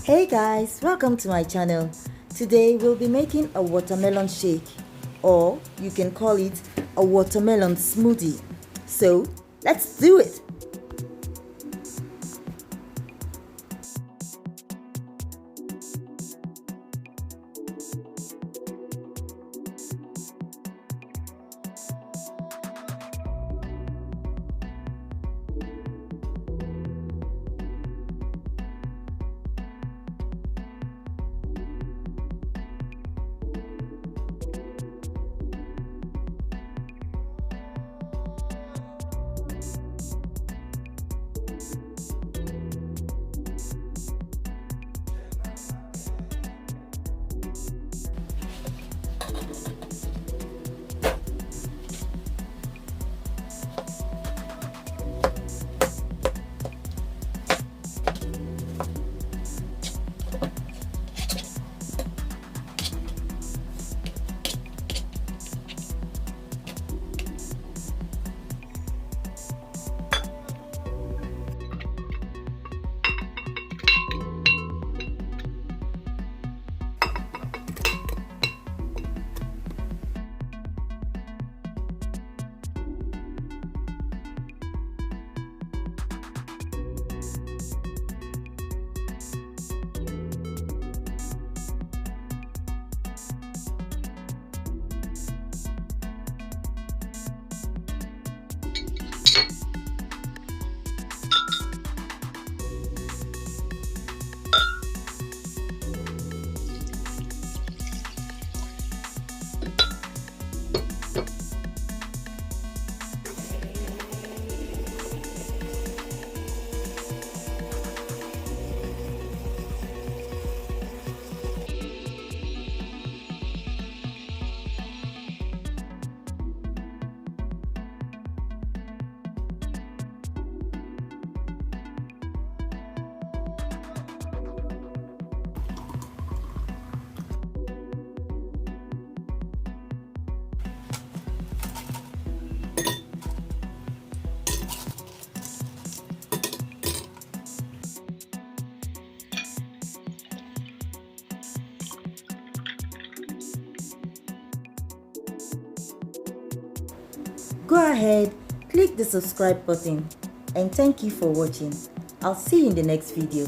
Hey guys, welcome to my channel. Today we'll be making a watermelon shake, or you can call it a watermelon smoothie. So let's do it. Go ahead, click the subscribe button, and thank you for watching. I'll see you in the next video.